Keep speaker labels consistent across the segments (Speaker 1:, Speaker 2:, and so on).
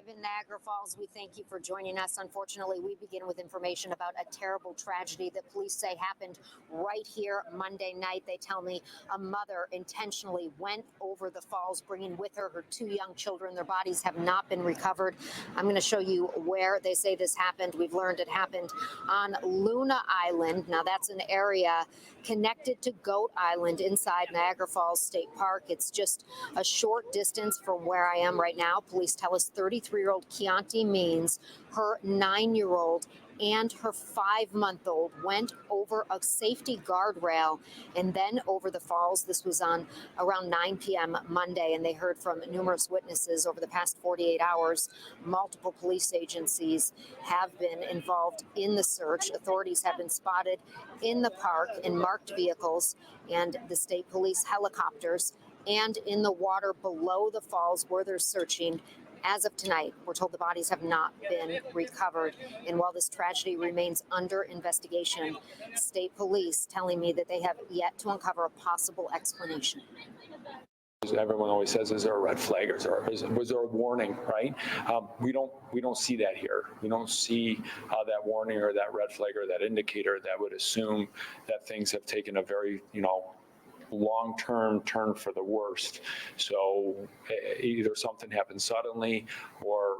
Speaker 1: live in Niagara Falls. We thank you for joining us. Unfortunately, we begin with information about a terrible tragedy that police say happened right here Monday night. They tell me a mother intentionally went over the falls, bringing with her her two young children. Their bodies have not been recovered. I'm going to show you where they say this happened. We've learned it happened on Luna Island. Now, that's an area connected to Goat Island inside Niagara Falls State Park. It's just a short distance from where I am right now. Police tell us 33-year-old Keonti Means, her 9-year-old, and her 5-month-old went over a safety guardrail and then over the falls. This was on around 9 p.m. Monday, and they heard from numerous witnesses over the past 48 hours. Multiple police agencies have been involved in the search. Authorities have been spotted in the park in marked vehicles and the state police helicopters and in the water below the falls where they're searching. As of tonight, we're told the bodies have not been recovered. And while this tragedy remains under investigation, state police telling me that they have yet to uncover a possible explanation.
Speaker 2: Everyone always says, is there a red flag or was there a warning, right? We don't see that here. We don't see that warning or that red flag or that indicator that would assume that things have taken a very, long-term turn for the worst. So either something happened suddenly or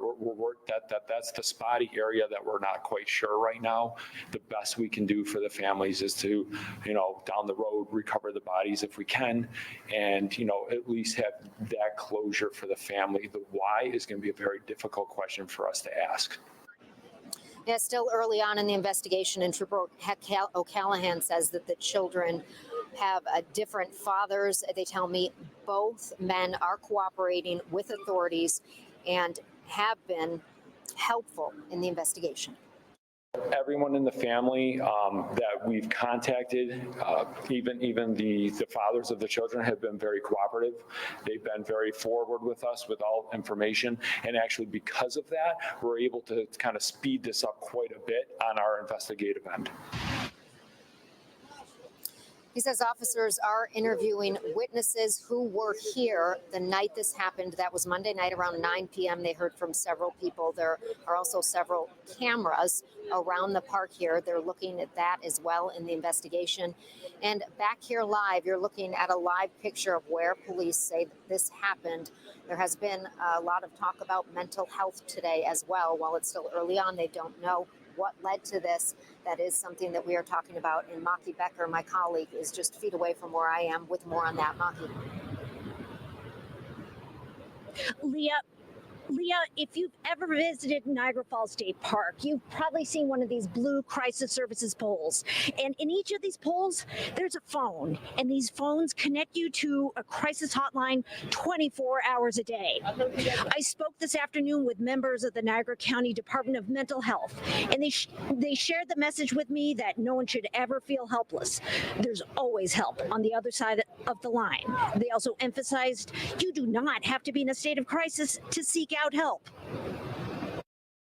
Speaker 2: that's the spotty area that we're not quite sure right now. The best we can do for the families is to, down the road, recover the bodies if we can, and, at least have that closure for the family. The why is going to be a very difficult question for us to ask.
Speaker 1: Yeah, still early on in the investigation, and Trooper O'Callahan says that the children have different fathers. They tell me both men are cooperating with authorities and have been helpful in the investigation.
Speaker 2: Everyone in the family that we've contacted, even the fathers of the children, have been very cooperative. They've been very forward with us with all information, and actually because of that, we're able to kind of speed this up quite a bit on our investigative end.
Speaker 1: He says officers are interviewing witnesses who were here the night this happened. That was Monday night around 9 p.m. They heard from several people. There are also several cameras around the park here. They're looking at that as well in the investigation. And back here live, you're looking at a live picture of where police say this happened. There has been a lot of talk about mental health today as well. While it's still early on, they don't know what led to this. That is something that we are talking about. And Maki Becker, my colleague, is just feet away from where I am with more on that. Maki.
Speaker 3: Leah, if you've ever visited Niagara Falls State Park, you've probably seen one of these blue crisis services poles. And in each of these poles, there's a phone. And these phones connect you to a crisis hotline 24 hours a day. I spoke this afternoon with members of the Niagara County Department of Mental Health, and they shared the message with me that no one should ever feel helpless. There's always help on the other side of the line. They also emphasized you do not have to be in a state of crisis to seek out help.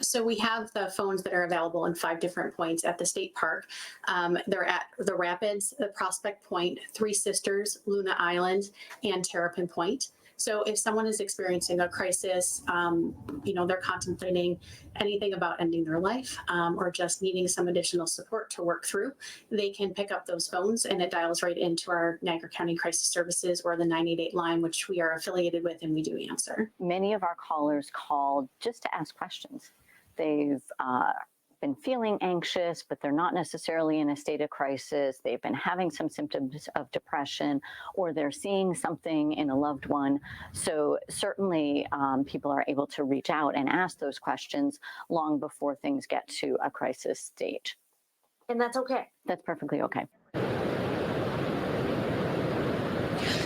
Speaker 4: So we have the phones that are available in 5 different points at the state park. They're at the Rapids, the Prospect Point, Three Sisters, Luna Island, and Terrapin Point. So if someone is experiencing a crisis, they're contemplating anything about ending their life or just needing some additional support to work through, they can pick up those phones and it dials right into our Niagara County Crisis Services or the 988 line, which we are affiliated with and we do answer.
Speaker 5: Many of our callers called just to ask questions. They've been feeling anxious, but they're not necessarily in a state of crisis. They've been having some symptoms of depression, or they're seeing something in a loved one. So certainly people are able to reach out and ask those questions long before things get to a crisis stage.
Speaker 3: And that's okay.
Speaker 5: That's perfectly okay.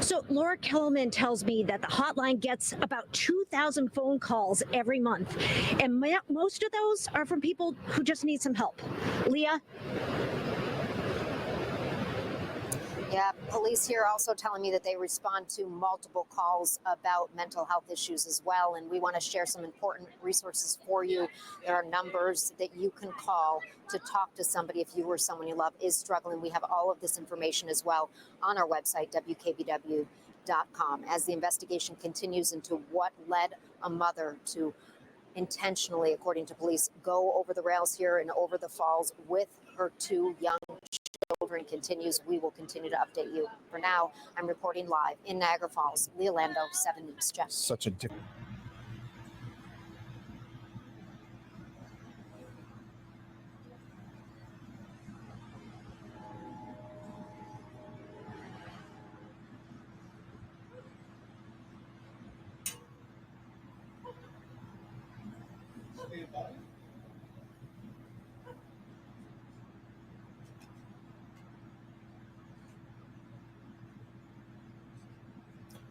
Speaker 3: So Laura Kellerman tells me that the hotline gets about 2,000 phone calls every month, and most of those are from people who just need some help. Leah?
Speaker 1: Yeah, police here also telling me that they respond to multiple calls about mental health issues as well, and we want to share some important resources for you. There are numbers that you can call to talk to somebody if you or someone you love is struggling. We have all of this information as well on our website, WKBW.com, as the investigation continues into what led a mother to intentionally, according to police, go over the rails here and over the falls with her 2 young children continues. We will continue to update you. For now, I'm reporting live in Niagara Falls. Leah Lando, 7 News. Jeff.
Speaker 6: Such a different.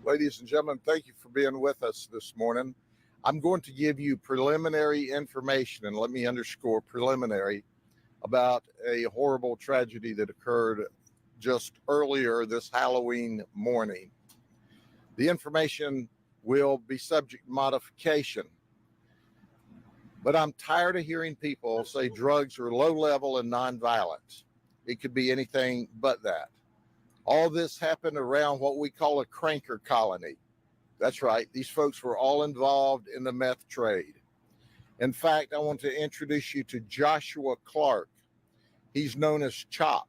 Speaker 7: Ladies and gentlemen, thank you for being with us this morning. I'm going to give you preliminary information, and let me underscore preliminary, about a horrible tragedy that occurred just earlier this Halloween morning. The information will be subject to modification, but I'm tired of hearing people say drugs are low level and nonviolent. It could be anything but that. All this happened around what we call a cranker colony. That's right. These folks were all involved in the meth trade. In fact, I want to introduce you to Joshua Clark. He's known as Chop.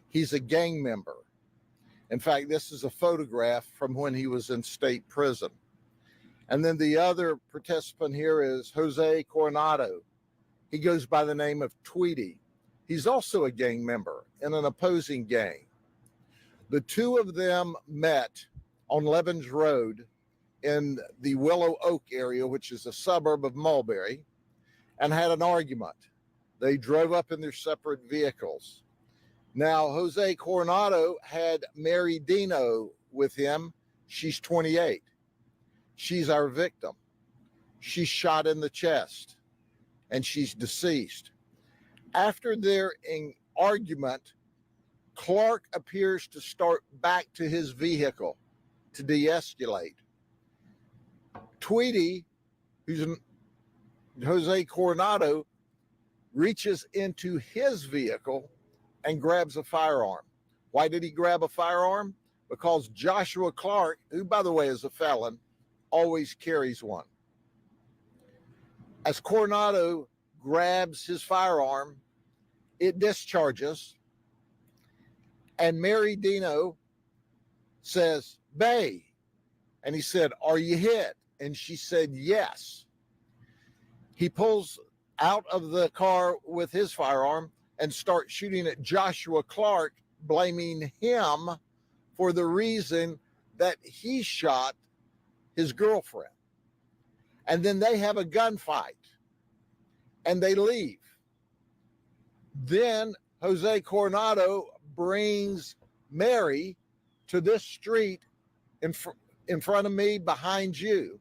Speaker 7: He's a gang member. In fact, this is a photograph from when he was in state prison. And then the other participant here is Jose Coronado. He goes by the name of Tweety. He's also a gang member in an opposing gang. The two of them met on Levens Road in the Willow Oak area, which is a suburb of Mulberry, and had an argument. They drove up in their separate vehicles. Now, Jose Coronado had Mary Dino with him. She's 28. She's our victim. She's shot in the chest, and she's deceased. After their argument, Clark appears to start back to his vehicle to de-escalate. Tweety, who's Jose Coronado, reaches into his vehicle and grabs a firearm. Why did he grab a firearm? Because Joshua Clark, who by the way is a felon, always carries one. As Coronado grabs his firearm, it discharges, and Mary Dino says, "Bay." And he said, "Are you hit?" And she said, "Yes." He pulls out of the car with his firearm and starts shooting at Joshua Clark, blaming him for the reason that he shot his girlfriend. And then they have a gunfight and they leave. Then Jose Coronado brings Mary to this street in front of me, behind you,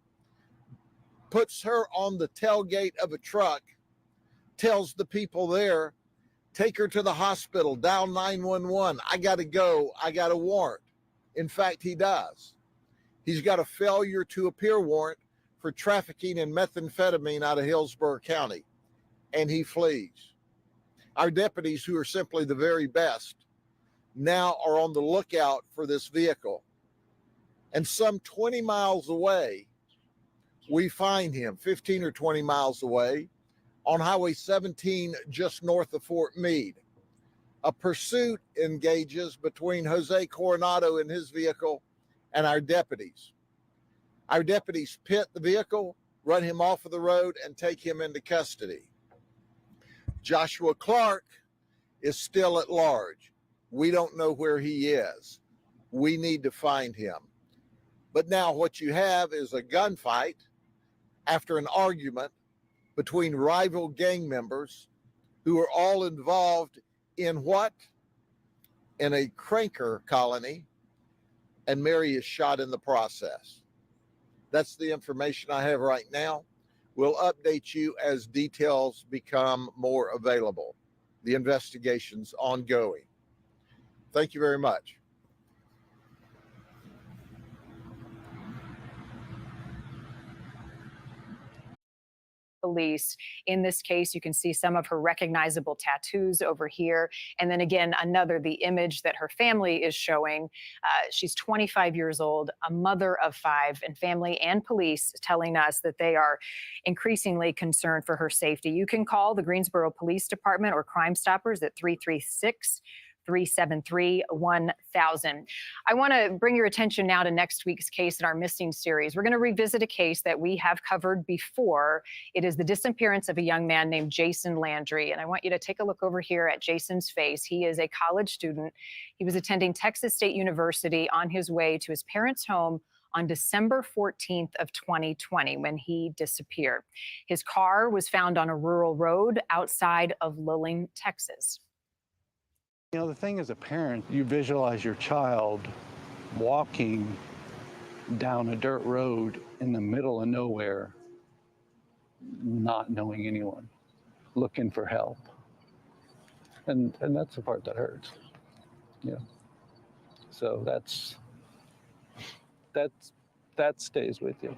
Speaker 7: puts her on the tailgate of a truck, tells the people there, "Take her to the hospital, dial 911. I got to go. I got a warrant." In fact, he does. He's got a failure to appear warrant for trafficking in methamphetamine out of Hillsborough County, and he flees. Our deputies, who are simply the very best, now are on the lookout for this vehicle. And some 20 miles away, we find him, 15 or 20 miles away, on Highway 17, just north of Fort Meade. A pursuit engages between Jose Coronado and his vehicle and our deputies. Our deputies pit the vehicle, run him off of the road, and take him into custody. Joshua Clark is still at large. We don't know where he is. We need to find him. But now what you have is a gunfight after an argument between rival gang members who are all involved in what? In a cranker colony, and Mary is shot in the process. That's the information I have right now. We'll update you as details become more available. The investigation's ongoing. Thank you very much.
Speaker 6: police. In this case, you can see some of her recognizable tattoos over here. And then again, the image that her family is showing. She's 25 years old, a mother of 5, and family and police telling us that they are increasingly concerned for her safety. You can call the Greensboro Police Department or Crime Stoppers at 336-373-1000. I want to bring your attention now to next week's case in our missing series. We're going to revisit a case that we have covered before. It is the disappearance of a young man named Jason Landry. And I want you to take a look over here at Jason's face. He is a college student. He was attending Texas State University on his way to his parents' home on December 14th of 2020 when he disappeared. His car was found on a rural road outside of Lilling, Texas.
Speaker 8: You know, the thing as a parent, you visualize your child walking down a dirt road in the middle of nowhere, not knowing anyone, looking for help. And that's the part that hurts. Yeah. So that stays with you.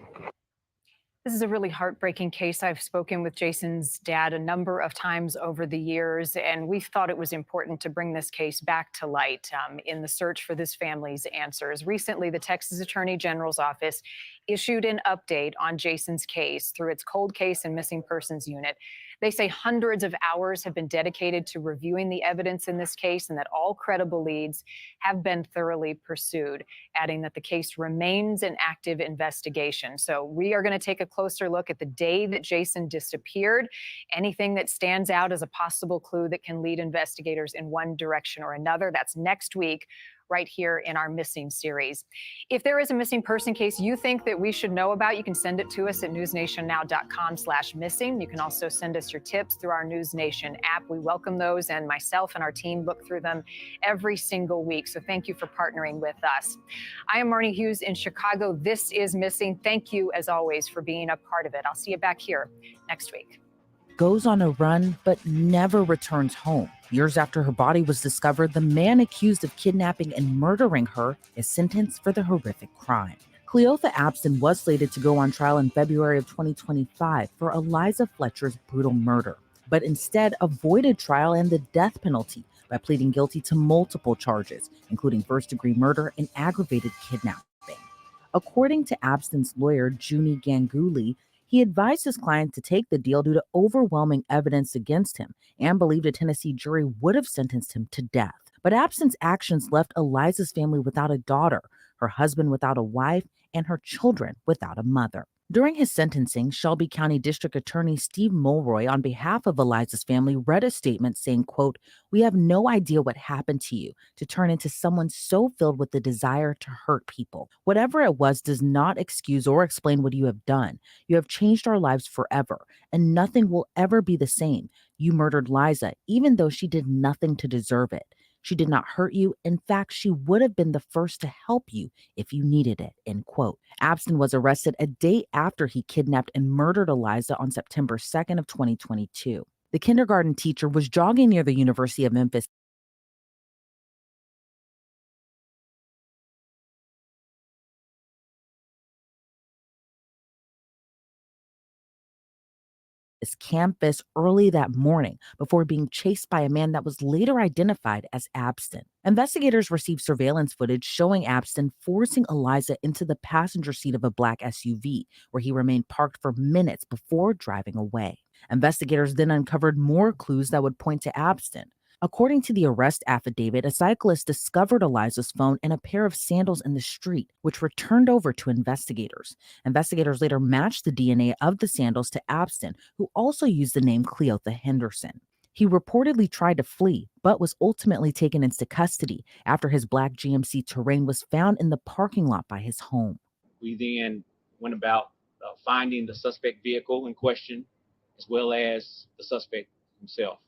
Speaker 6: This is a really heartbreaking case. I've spoken with Jason's dad a number of times over the years, and we thought it was important to bring this case back to light in the search for this family's answers. Recently, the Texas Attorney General's office issued an update on Jason's case through its cold case and missing persons unit. They say hundreds of hours have been dedicated to reviewing the evidence in this case and that all credible leads have been thoroughly pursued, adding that the case remains an active investigation. So we are going to take a closer look at the day that Jason disappeared, anything that stands out as a possible clue that can lead investigators in one direction or another. That's next week, right here in our missing series. If there is a missing person case you think that we should know about, you can send it to us at newsnationnow.com/missing. You can also send us your tips through our News Nation app. We welcome those, and myself and our team look through them every single week. So thank you for partnering with us. I am Marnie Hughes in Chicago. This is Missing. Thank you, as always, for being a part of it. I'll see you back here next week.
Speaker 9: Goes on a run but never returns home. Years after her body was discovered, the man accused of kidnapping and murdering her is sentenced for the horrific crime. Cleotha Abston was slated to go on trial in February of 2025 for Eliza Fletcher's brutal murder, but instead avoided trial and the death penalty by pleading guilty to multiple charges, including first-degree murder and aggravated kidnapping. According to Abston's lawyer, Junie Ganguly, he advised his client to take the deal due to overwhelming evidence against him and believed a Tennessee jury would have sentenced him to death. But Abston's actions left Eliza's family without a daughter, her husband without a wife, and her children without a mother. During his sentencing, Shelby County District Attorney Steve Mulroy, on behalf of Eliza's family, read a statement saying, quote, "We have no idea what happened to you to turn into someone so filled with the desire to hurt people. Whatever it was does not excuse or explain what you have done. You have changed our lives forever, and nothing will ever be the same. You murdered Liza, even though she did nothing to deserve it. She did not hurt you. In fact, she would have been the first to help you if you needed it," end quote. Abston was arrested a day after he kidnapped and murdered Eliza on September 2nd of 2022. The kindergarten teacher was jogging near the University of Memphis campus early that morning before being chased by a man that was later identified as Abston. Investigators received surveillance footage showing Abston forcing Eliza into the passenger seat of a black SUV, where he remained parked for minutes before driving away. Investigators then uncovered more clues that would point to Abston. According to the arrest affidavit, a cyclist discovered Eliza's phone and a pair of sandals in the street, which were turned over to investigators. Investigators later matched the DNA of the sandals to Abston, who also used the name Cleotha Henderson. He reportedly tried to flee, but was ultimately taken into custody after his black GMC Terrain was found in the parking lot by his home.
Speaker 10: We then went about finding the suspect vehicle in question, as well as the suspect himself.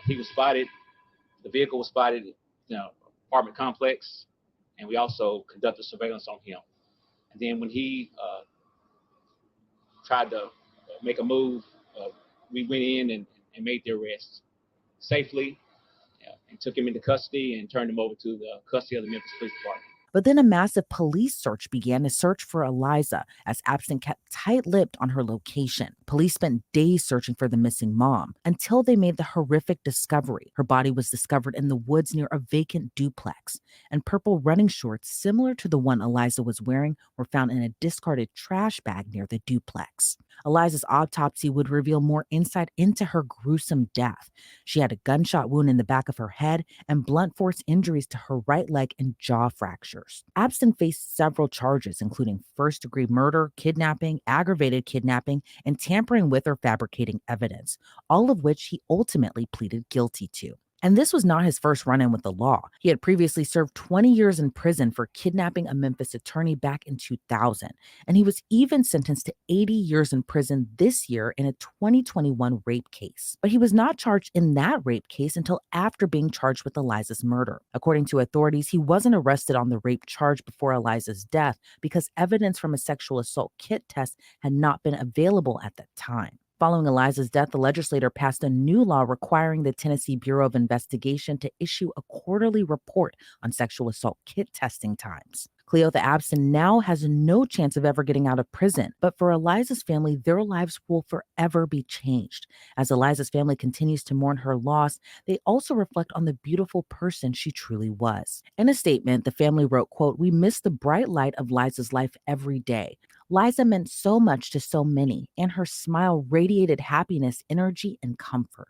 Speaker 10: He was spotted, the vehicle was spotted in the apartment complex, and we also conducted surveillance on him. And then when he tried to make a move, we went in and made the arrest safely and took him into custody and turned him over to the custody of the Memphis Police Department.
Speaker 9: But then a massive police search began to search for Eliza as Abston kept tight-lipped on her location. Police spent days searching for the missing mom until they made the horrific discovery. Her body was discovered in the woods near a vacant duplex, and purple running shorts similar to the one Eliza was wearing were found in a discarded trash bag near the duplex. Eliza's autopsy would reveal more insight into her gruesome death. She had a gunshot wound in the back of her head and blunt force injuries to her right leg and jaw fractures. Abston faced several charges, including first-degree murder, kidnapping, aggravated kidnapping, and tampering with or fabricating evidence, all of which he ultimately pleaded guilty to. And this was not his first run-in with the law. He had previously served 20 years in prison for kidnapping a Memphis attorney back in 2000, and he was even sentenced to 80 years in prison this year in a 2021 rape case. But he was not charged in that rape case until after being charged with Eliza's murder. According to authorities, he wasn't arrested on the rape charge before Eliza's death because evidence from a sexual assault kit test had not been available at that time. Following Eliza's death, the legislature passed a new law requiring the Tennessee Bureau of Investigation to issue a quarterly report on sexual assault kit testing times. Cleotha Abston now has no chance of ever getting out of prison, but for Eliza's family, their lives will forever be changed. As Eliza's family continues to mourn her loss, they also reflect on the beautiful person she truly was. In a statement, the family wrote, quote, "We miss the bright light of Liza's life every day. Liza meant so much to so many, and her smile radiated happiness, energy, and comfort.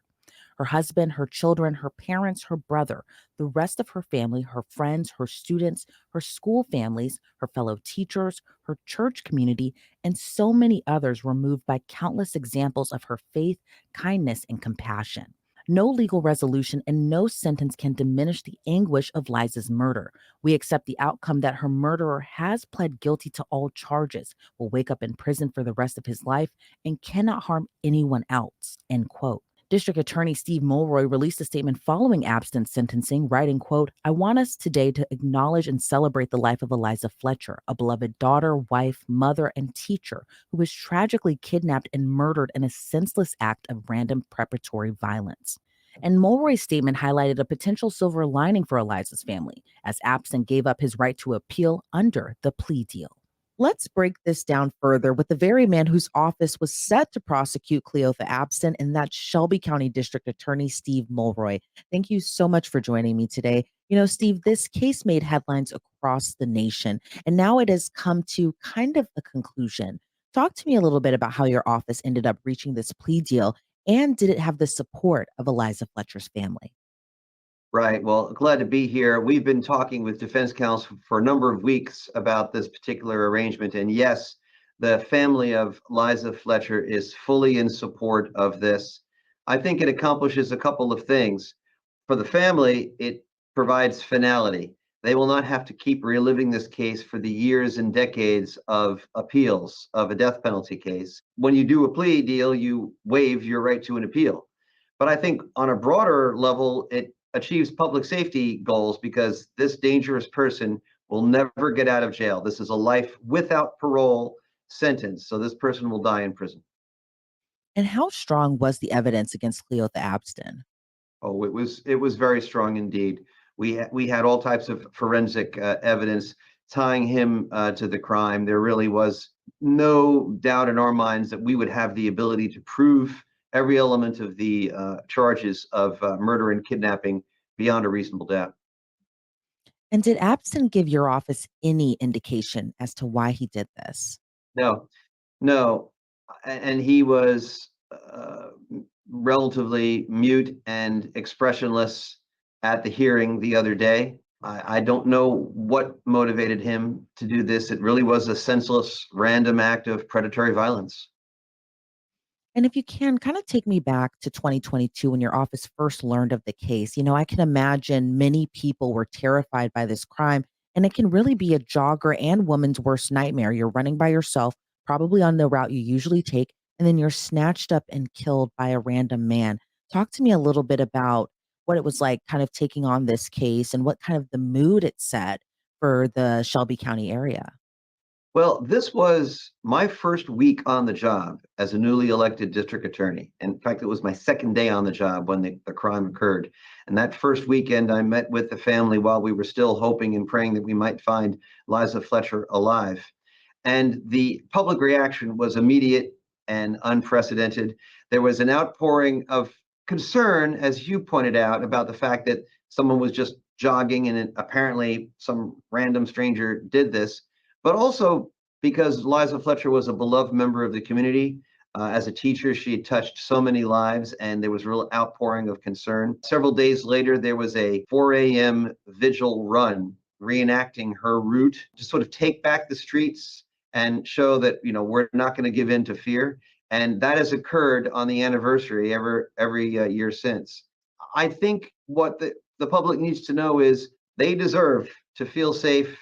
Speaker 9: Her husband, her children, her parents, her brother, the rest of her family, her friends, her students, her school families, her fellow teachers, her church community, and so many others were moved by countless examples of her faith, kindness, and compassion. No legal resolution and no sentence can diminish the anguish of Liza's murder. We accept the outcome that her murderer has pled guilty to all charges, will wake up in prison for the rest of his life, and cannot harm anyone else," end quote. District Attorney Steve Mulroy released a statement following Abston's sentencing, writing, quote, "I want us today to acknowledge and celebrate the life of Eliza Fletcher, a beloved daughter, wife, mother, and teacher who was tragically kidnapped and murdered in a senseless act of random preparatory violence." And Mulroy's statement highlighted a potential silver lining for Eliza's family, as Abston gave up his right to appeal under the plea deal. Let's break this down further with the very man whose office was set to prosecute Cleotha Abston, and that's Shelby County District Attorney Steve Mulroy. Thank you so much for joining me today. You know, Steve, this case made headlines across the nation, and now it has come to kind of a conclusion. Talk to me a little bit about how your office ended up reaching this plea deal, and did it have the support of Eliza Fletcher's family?
Speaker 11: Right. Well, glad to be here. We've been talking with defense counsel for a number of weeks about this particular arrangement. And yes, the family of Liza Fletcher is fully in support of this. I think it accomplishes a couple of things. For the family, it provides finality. They will not have to keep reliving this case for the years and decades of appeals of a death penalty case. When you do a plea deal, you waive your right to an appeal. But I think on a broader level, it achieves public safety goals because this dangerous person will never get out of jail. This is a life without parole sentence. So this person will die in prison.
Speaker 9: And how strong was the evidence against Cleotha Abston?
Speaker 11: Oh, it was very strong indeed. We had all types of forensic evidence tying him to the crime. There really was no doubt in our minds that we would have the ability to prove every element of the charges of murder and kidnapping beyond a reasonable doubt.
Speaker 9: And did Abston give your office any indication as to why he did this?
Speaker 11: No, no, and he was relatively mute and expressionless at the hearing the other day. I don't know what motivated him to do this. It really was a senseless, random act of predatory violence.
Speaker 9: And if you can, kind of take me back to 2022 when your office first learned of the case. You know, I can imagine many people were terrified by this crime, and it can really be a jogger and woman's worst nightmare. You're running by yourself, probably on the route you usually take, and then you're snatched up and killed by a random man. Talk to me a little bit about what it was like kind of taking on this case and what kind of the mood it set for the Shelby County area.
Speaker 11: Well, this was my first week on the job as a newly elected district attorney. In fact, it was my second day on the job when the crime occurred. And that first weekend, I met with the family while we were still hoping and praying that we might find Liza Fletcher alive. And the public reaction was immediate and unprecedented. There was an outpouring of concern, as you pointed out, about the fact that someone was just jogging and apparently some random stranger did this, but also because Liza Fletcher was a beloved member of the community. As a teacher, she had touched so many lives, and there was real outpouring of concern. Several days later, there was a 4 a.m. vigil run reenacting her route to sort of take back the streets and show that, you know, we're not going to give in to fear. And that has occurred on the anniversary every year since. I think what the public needs to know is they deserve to feel safe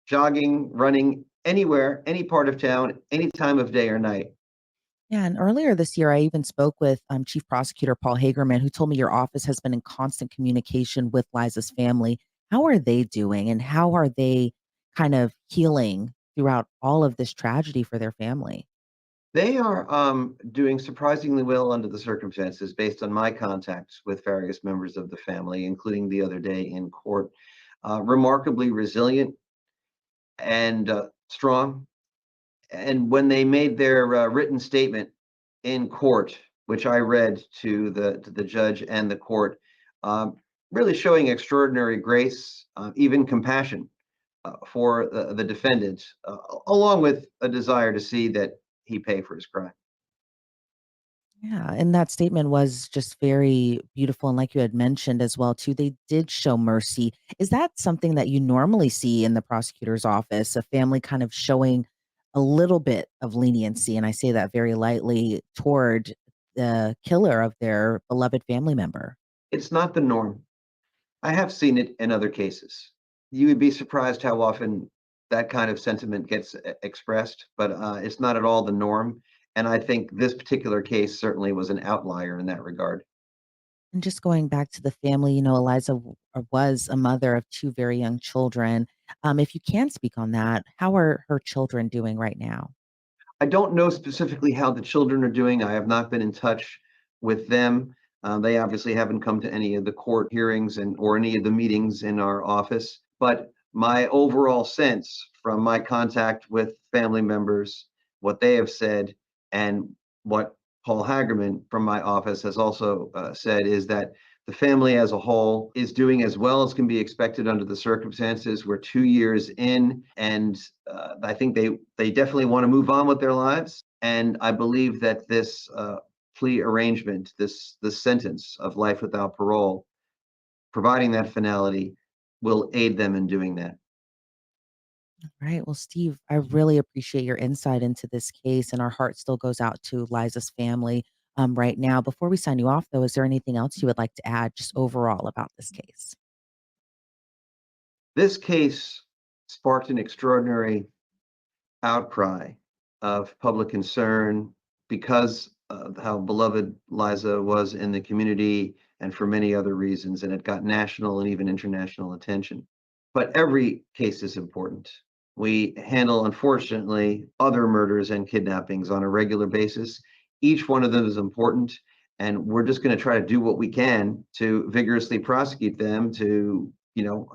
Speaker 11: jogging, running anywhere, any part of town, any time of day or night.
Speaker 9: Yeah, and earlier this year, I even spoke with Chief Prosecutor Paul Hagerman, who told me your office has been in constant communication with Liza's family. How are they doing, and how are they kind of healing throughout all of this tragedy for their family?
Speaker 11: They are doing surprisingly well under the circumstances based on my contacts with various members of the family, including the other day in court. Remarkably resilient and strong. And when they made their written statement in court, which I read to the judge and the court, um, really showing extraordinary grace, even compassion for the defendant, along with a desire to see that he pay for his crime.
Speaker 9: Yeah, and that statement was just very beautiful, and like you had mentioned as well too, they did show mercy. Is that something that you normally see in the prosecutor's office, a family kind of showing a little bit of leniency, and I say that very lightly, toward the killer of their beloved family member?
Speaker 11: It's not the norm. I have seen it in other cases. You would be surprised how often that kind of sentiment gets expressed, but it's not at all the norm. And I think this particular case certainly was an outlier in that regard.
Speaker 9: And just going back to the family, Eliza was a mother of 2 very young children. If you can speak on that, how are her children doing right now?
Speaker 11: I don't know specifically how the children are doing. I have not been in touch with them. They obviously haven't come to any of the court hearings and or any of the meetings in our office. But my overall sense from my contact with family members, what they have said, and what Paul Hagerman from my office has also said is that the family as a whole is doing as well as can be expected under the circumstances. We're 2 years in, and I think they definitely want to move on with their lives. And I believe that this plea arrangement, this sentence of life without parole, providing that finality, will aid them in doing that.
Speaker 9: Right. Well, Steve, I really appreciate your insight into this case, and our heart still goes out to Liza's family right now. Before we sign you off, though, is there anything else you would like to add just overall about this case?
Speaker 11: This case sparked an extraordinary outcry of public concern because of how beloved Liza was in the community and for many other reasons, and it got national and even international attention. But every case is important. We handle, unfortunately, other murders and kidnappings on a regular basis. Each one of them is important, and we're just going to try to do what we can to vigorously prosecute them to,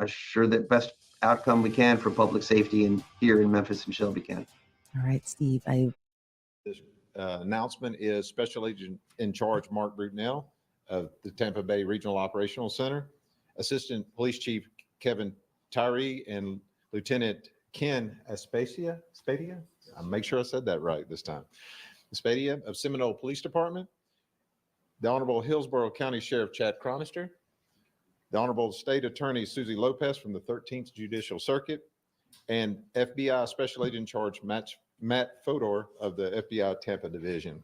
Speaker 11: assure that best outcome we can for public safety and here in Memphis and Shelby County.
Speaker 9: All right, Steve.
Speaker 12: This announcement is Special Agent in Charge Mark Brutnell of the Tampa Bay Regional Operational Center, Assistant Police Chief Kevin Tyree, and Lieutenant Ken Aspadia. I'll make sure I said that right this time. Aspadia of Seminole Police Department, the Honorable Hillsborough County Sheriff Chad Cronister, the Honorable State Attorney Susie Lopez from the 13th Judicial Circuit, and FBI Special Agent in Charge Matt Fodor of the FBI Tampa Division.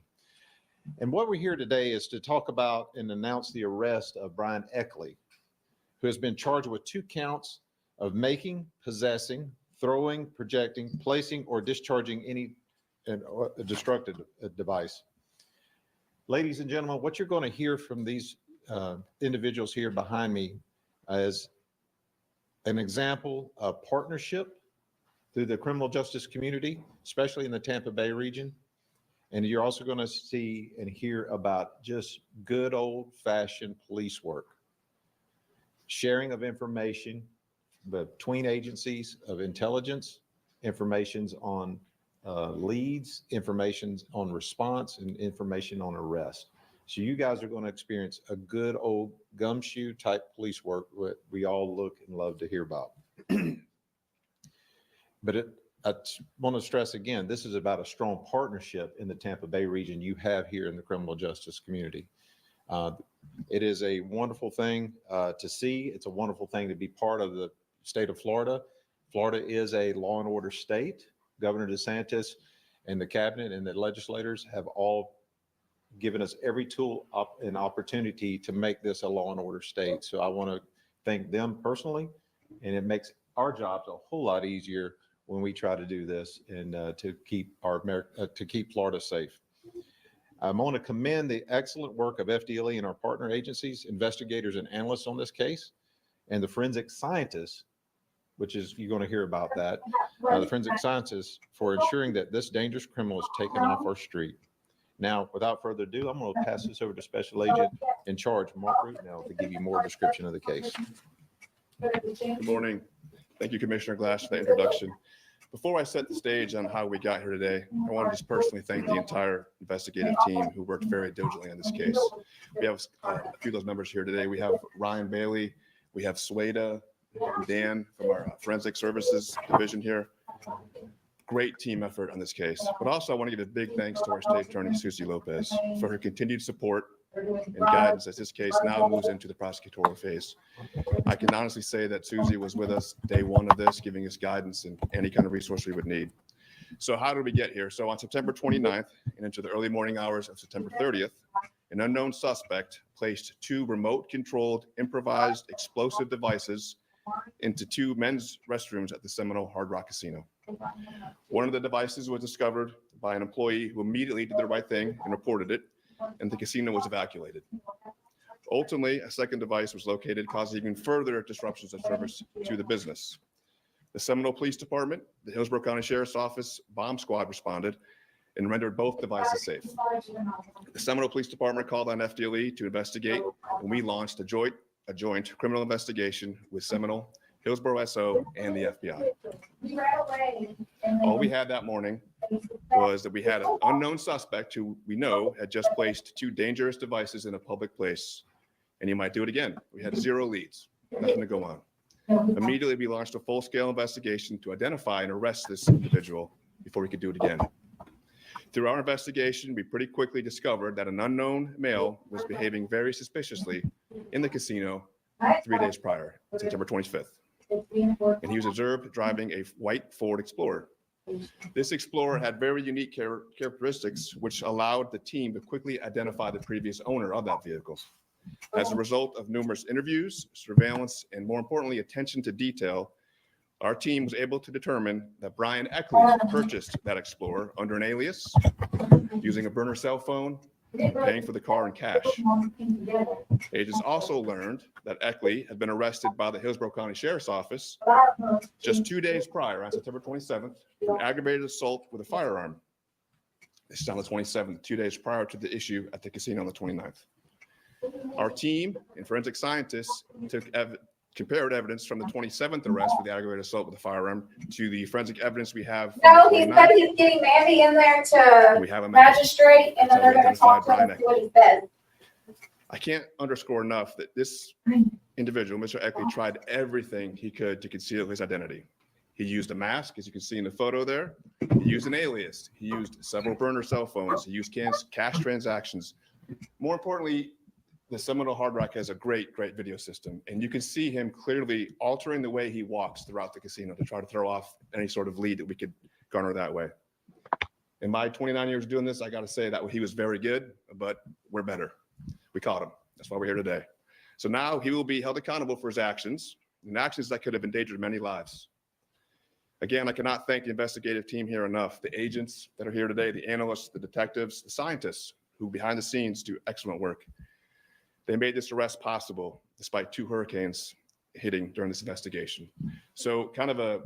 Speaker 12: And what we're here today is to talk about and announce the arrest of Brian Eckley, who has been charged with 2 counts of making, possessing, throwing, projecting, placing, or discharging any destructive device. Ladies and gentlemen, what you're going to hear from these individuals here behind me is an example of partnership, through the criminal justice community, especially in the Tampa Bay region. And you're also going to see and hear about just good old-fashioned police work, sharing of information between agencies of intelligence, informations on leads, information on response, and information on arrest. So you guys are going to experience a good old gumshoe type police work that we all look and love to hear about. But I want to stress again, this is about a strong partnership in the Tampa Bay region you have here in the criminal justice community. It is a wonderful thing to see. It's a wonderful thing to be part of the state of Florida. Florida is a law and order state. Governor DeSantis and the cabinet and the legislators have all given us every tool and opportunity to make this a law and order state. So I want to thank them personally, and it makes our jobs a whole lot easier when we try to do this and to keep Florida safe. I want to commend the excellent work of FDLE and our partner agencies, investigators and analysts on this case, and the forensic scientists, which is, you're going to hear about that, the forensic scientists for ensuring that this dangerous criminal is taken off our street. Now, without further ado, I'm going to pass this over to Special Agent in Charge, Mark Rootnell, to give you more description of the case.
Speaker 13: Good morning. Thank you, Commissioner Glass, for the introduction. Before I set the stage on how we got here today, I want to just personally thank the entire investigative team who worked very diligently on this case. We have a few of those members here today. We have Ryan Bailey, we have Sweda, and Dan from our Forensic Services Division here. Great team effort on this case. But also I want to give a big thanks to our State Attorney, Susie Lopez, for her continued support and guidance as this case now moves into the prosecutorial phase. I can honestly say that Susie was with us day one of this, giving us guidance and any kind of resource we would need. So how did we get here? So on September 29th and into the early morning hours of September 30th, an unknown suspect placed 2 remote-controlled improvised explosive devices into 2 men's restrooms at the Seminole Hard Rock Casino. One of the devices was discovered by an employee who immediately did the right thing and reported it, and the casino was evacuated. Ultimately, a second device was located, causing even further disruptions of service to the business. The Seminole Police Department, the Hillsborough County Sheriff's Office bomb squad responded and rendered both devices safe. The Seminole Police Department called on FDLE to investigate, and we launched a joint criminal investigation with Seminole, Hillsborough SO, and the FBI. All we had that morning was that we had an unknown suspect who we know had just placed 2 dangerous devices in a public place, and he might do it again. We had 0 leads, nothing to go on. Immediately, we launched a full-scale investigation to identify and arrest this individual before we could do it again. Through our investigation, we pretty quickly discovered that an unknown male was behaving very suspiciously in the casino 3 days prior, September 25th. And he was observed driving a white Ford Explorer. This Explorer had very unique characteristics, which allowed the team to quickly identify the previous owner of that vehicle. As a result of numerous interviews, surveillance, and more importantly, attention to detail, our team was able to determine that Brian Eckley purchased that Explorer under an alias, using a burner cell phone, paying for the car in cash. Agents also learned that Eckley had been arrested by the Hillsborough County Sheriff's Office just 2 days prior, on September 27th, for an aggravated assault with a firearm. This is on the 27th, 2 days prior to the issue at the casino on the 29th. Our team and forensic scientists compared evidence from the 27th arrest for the aggravated assault with a firearm to the forensic evidence we have.
Speaker 14: No, he said he's getting Mandy in there to magistrate, and then they're going to talk to him and see what he says.
Speaker 13: I can't underscore enough that this individual, Mr. Eckley, tried everything he could to conceal his identity. He used a mask, as you can see in the photo there. He used an alias. He used several burner cell phones. He used cash transactions. More importantly, the Seminole Hard Rock has a great video system, and you can see him clearly altering the way he walks throughout the casino to try to throw off any sort of lead that we could garner that way. In my 29 years doing this, I got to say that he was very good, but we're better. We caught him. That's why we're here today. So now he will be held accountable for his actions, and actions that could have endangered many lives. Again, I cannot thank the investigative team here enough, the agents that are here today, the analysts, the detectives, the scientists who behind the scenes do excellent work. They made this arrest possible despite 2 hurricanes hitting during this investigation. So kind of a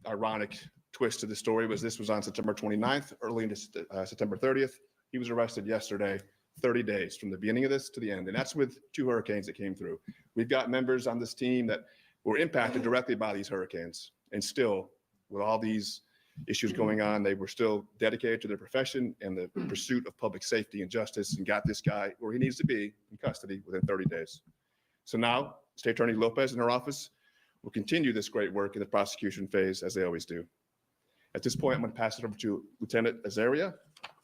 Speaker 13: ironic twist to the story was this was on September 29th, early into September 30th. He was arrested yesterday, 30 days from the beginning of this to the end. And that's with 2 hurricanes that came through. We've got members on this team that were impacted directly by these hurricanes. And still, with all these issues going on, they were still dedicated to their profession and the pursuit of public safety and justice, and got this guy where he needs to be in custody within 30 days. So now, State Attorney Lopez and her office will continue this great work in the prosecution phase, as they always do. At this point, I'm going to pass it over to Lieutenant Azaria.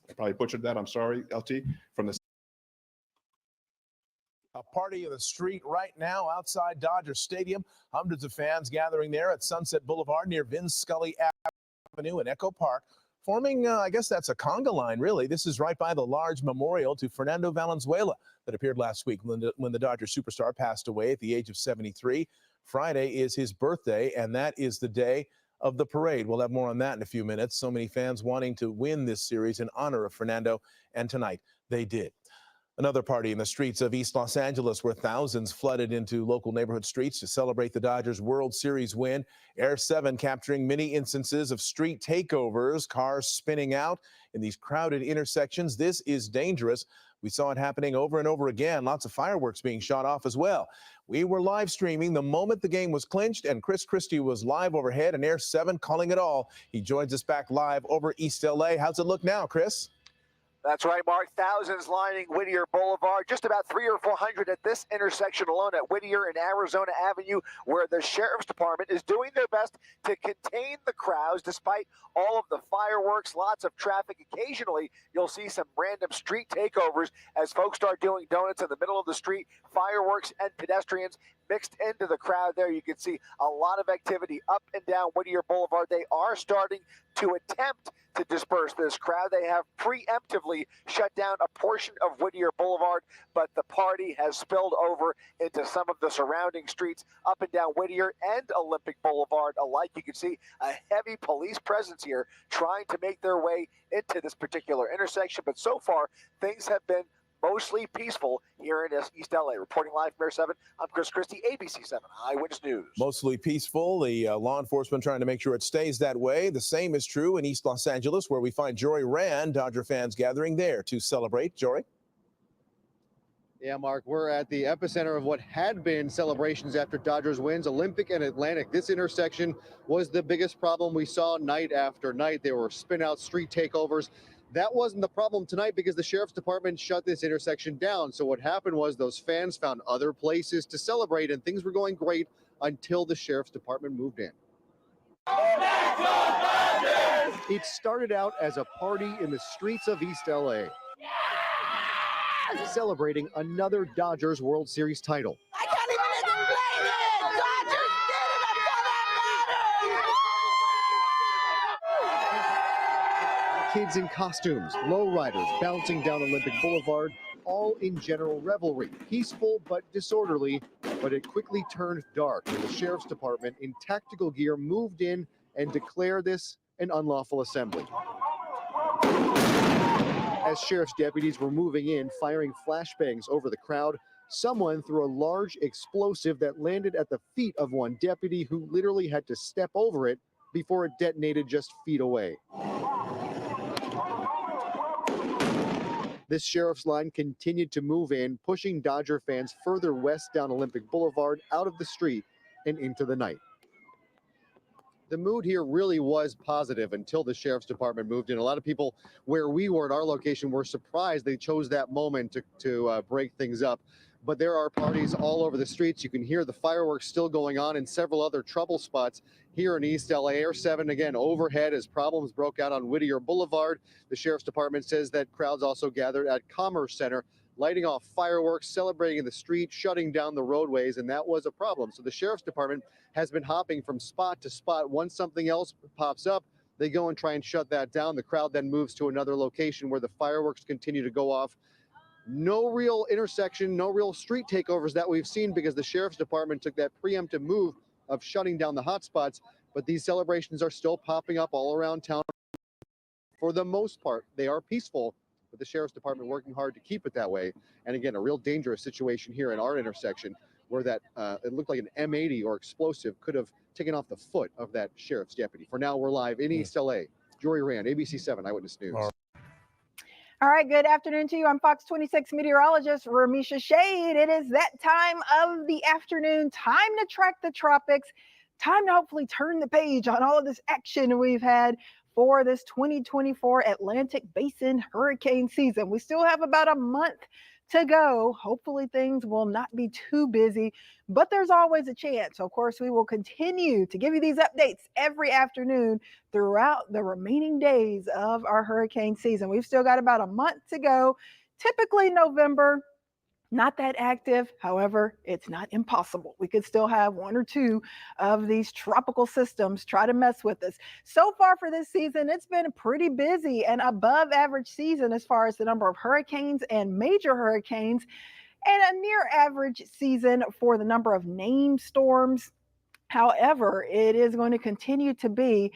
Speaker 13: I probably butchered that. I'm sorry, LT, from the
Speaker 15: A party in the street right now outside Dodger Stadium. Hundreds of fans gathering there at Sunset Boulevard near Vince Scully Avenue in Echo Park, forming, I guess that's a conga line, really. This is right by the large memorial to Fernando Valenzuela that appeared last week when the Dodger superstar passed away at the age of 73. Friday is his birthday, and that is the day of the parade. We'll have more on that in a few minutes. So many fans wanting to win this series in honor of Fernando, and tonight they did. Another party in the streets of East Los Angeles where thousands flooded into local neighborhood streets to celebrate the Dodgers World Series win. Air 7 capturing many instances of street takeovers, cars spinning out in these crowded intersections. This is dangerous. We saw it happening over and over again. Lots of fireworks being shot off as well. We were live streaming the moment the game was clinched, and Chris Christie was live overhead and Air 7 calling it all. He joins us back live over East LA. How's it look now, Chris?
Speaker 16: That's right, Mark. Thousands lining Whittier Boulevard, just about 300 or 400 at this intersection alone at Whittier and Arizona Avenue, where the Sheriff's Department is doing their best to contain the crowds despite all of the fireworks, lots of traffic. Occasionally, you'll see some random street takeovers as folks start doing donuts in the middle of the street, fireworks and pedestrians mixed into the crowd there. You can see a lot of activity up and down Whittier Boulevard. They are starting to attempt to disperse this crowd. They have preemptively shut down a portion of Whittier Boulevard, but the party has spilled over into some of the surrounding streets up and down Whittier and Olympic Boulevard alike. You can see a heavy police presence here trying to make their way into this particular intersection, but so far things have been mostly peaceful here in East LA. Reporting live from Air 7, I'm Chris Christie, ABC 7 Eyewitness News.
Speaker 15: Mostly peaceful. The law enforcement trying to make sure it stays that way. The same is true in East Los Angeles, where we find Jory Rand, Dodger fans gathering there to celebrate. Jory?
Speaker 17: Yeah, Mark, we're at the epicenter of what had been celebrations after Dodgers wins, Olympic and Atlantic. This intersection was the biggest problem we saw night after night. There were spin-out street takeovers. That wasn't the problem tonight because the Sheriff's Department shut this intersection down. So what happened was those fans found other places to celebrate, and things were going great until the Sheriff's Department moved in. It started out as a party in the streets of East LA, celebrating another Dodgers World Series title.
Speaker 18: I can't even explain it! Dodgers did it! That's all that matters!
Speaker 17: Kids in costumes, lowriders bouncing down Olympic Boulevard, all in general revelry. Peaceful but disorderly, but it quickly turned dark when the Sheriff's Department in tactical gear moved in and declared this an unlawful assembly. As sheriff's deputies were moving in, firing flashbangs over the crowd, someone threw a large explosive that landed at the feet of one deputy who literally had to step over it before it detonated just feet away. This sheriff's line continued to move in, pushing Dodger fans further west down Olympic Boulevard, out of the street and into the night. The mood here really was positive until the Sheriff's Department moved in. A lot of people where we were at our location were surprised they chose that moment to break things up. But there are parties all over the streets. You can hear the fireworks still going on in several other trouble spots here in East LA. Air 7 again overhead as problems broke out on Whittier Boulevard. The Sheriff's Department says that crowds also gathered at Commerce Center, lighting off fireworks, celebrating in the street, shutting down the roadways, and that was a problem. So the Sheriff's Department has been hopping from spot to spot. Once something else pops up, they go and try and shut that down. The crowd then moves to another location where the fireworks continue to go off. No real intersection, no real street takeovers that we've seen because the Sheriff's Department took that preemptive move of shutting down the hotspots, but these celebrations are still popping up all around town. For the most part, they are peaceful, but the Sheriff's Department working hard to keep it that way. And again, a real dangerous situation here in our intersection where that it looked like an M80 or explosive could have taking off the foot of that sheriff's deputy. For now, we're live in East LA. Jory Rand, ABC 7 Eyewitness News.
Speaker 19: All right, good afternoon to you. I'm Fox 26 meteorologist Ramisha Shade. It is that time of the afternoon, time to track the tropics, time to hopefully turn the page on all of this action we've had for this 2024 Atlantic Basin hurricane season. We still have about a month to go. Hopefully things will not be too busy, but there's always a chance. Of course, we will continue to give you these updates every afternoon throughout the remaining days of our hurricane season. We've still got about a month to go. Typically November, not that active. However, it's not impossible. We could still have one or two of these tropical systems try to mess with us. So far for this season, it's been a pretty busy and above average season as far as the number of hurricanes and major hurricanes, and a near average season for the number of named storms. However, it is going to continue to be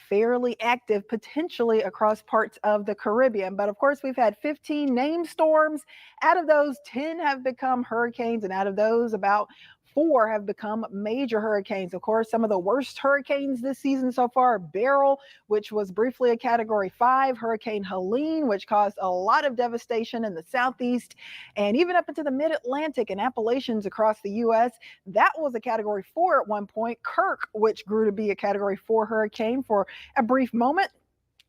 Speaker 19: fairly active, potentially across parts of the Caribbean. But of course, we've had 15 named storms. Out of those, 10 have become hurricanes, and out of those, about 4 have become major hurricanes. Of course, some of the worst hurricanes this season so far: Beryl, which was briefly a Category 5, Hurricane Helene, which caused a lot of devastation in the southeast and even up into the mid-Atlantic and Appalachians across the U.S. That was a Category 4 at one point. Kirk, which grew to be a Category 4 hurricane for a brief moment.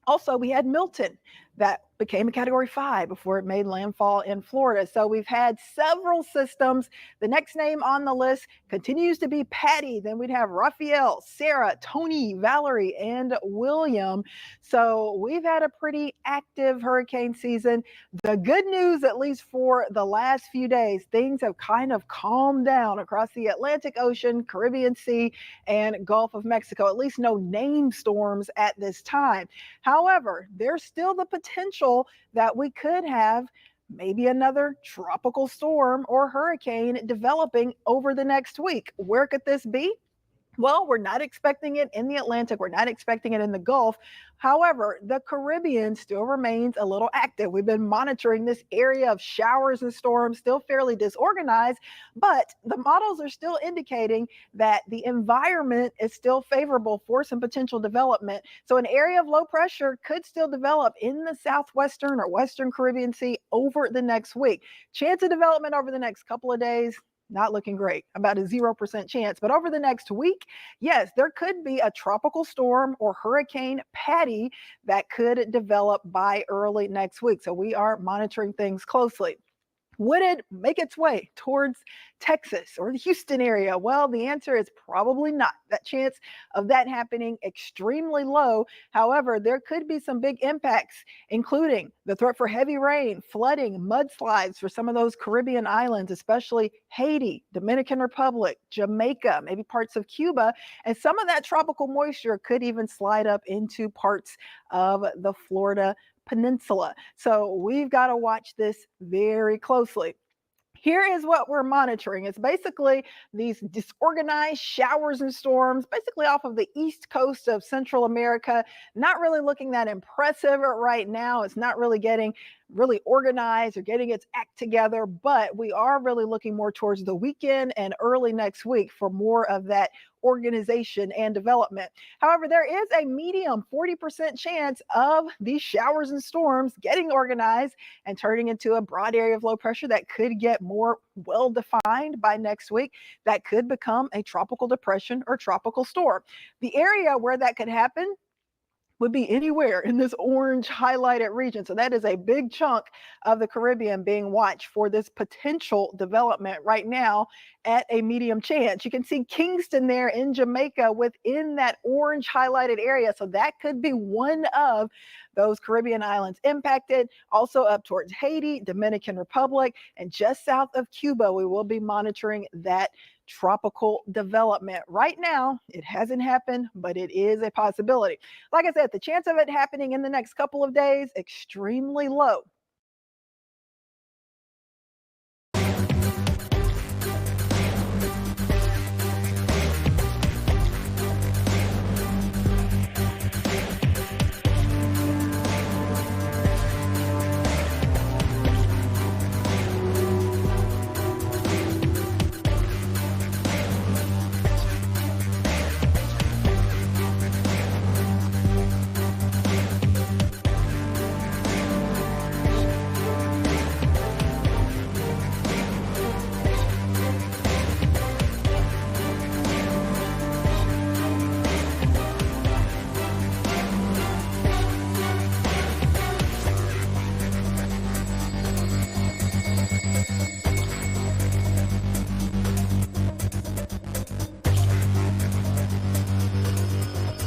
Speaker 19: Also, we had Milton that became a Category 5 before it made landfall in Florida. So we've had several systems. The next name on the list continues to be Patty. Then we'd have Raphael, Sarah, Tony, Valerie, and William. So we've had a pretty active hurricane season. The good news, at least for the last few days, things have kind of calmed down across the Atlantic Ocean, Caribbean Sea, and Gulf of Mexico. At least no named storms at this time. However, there's still the potential that we could have maybe another tropical storm or hurricane developing over the next week. Where could this be? Well, we're not expecting it in the Atlantic. We're not expecting it in the Gulf. However, the Caribbean still remains a little active. We've been monitoring this area of showers and storms, still fairly disorganized, but the models are still indicating that the environment is still favorable for some potential development. So an area of low pressure could still develop in the southwestern or western Caribbean Sea over the next week. Chance of development over the next couple of days, not looking great, about a 0% chance. But over the next week, yes, there could be a tropical storm or Hurricane Patty that could develop by early next week. So we are monitoring things closely. Would it make its way towards Texas or the Houston area? Well, the answer is probably not. That chance of that happening extremely low. However, there could be some big impacts, including the threat for heavy rain, flooding, mudslides for some of those Caribbean islands, especially Haiti, Dominican Republic, Jamaica, maybe parts of Cuba. And some of that tropical moisture could even slide up into parts of the Florida Peninsula. So we've got to watch this very closely. Here is what we're monitoring. It's basically these disorganized showers and storms, basically off of the east coast of Central America. Not really looking that impressive right now. It's not really getting really organized or getting its act together, but we are really looking more towards the weekend and early next week for more of that organization and development. However, there is a medium 40% chance of these showers and storms getting organized and turning into a broad area of low pressure that could get more well-defined by next week. That could become a tropical depression or tropical storm. The area where that could happen would be anywhere in this orange highlighted region. So that is a big chunk of the Caribbean being watched for this potential development right now at a medium chance. You can see Kingston there in Jamaica within that orange highlighted area. So that could be one of those Caribbean islands impacted. Also up towards Haiti, Dominican Republic, and just south of Cuba, we will be monitoring that tropical development. Right now, it hasn't happened, but it is a possibility. Like I said, the chance of it happening in the next couple of days, extremely low.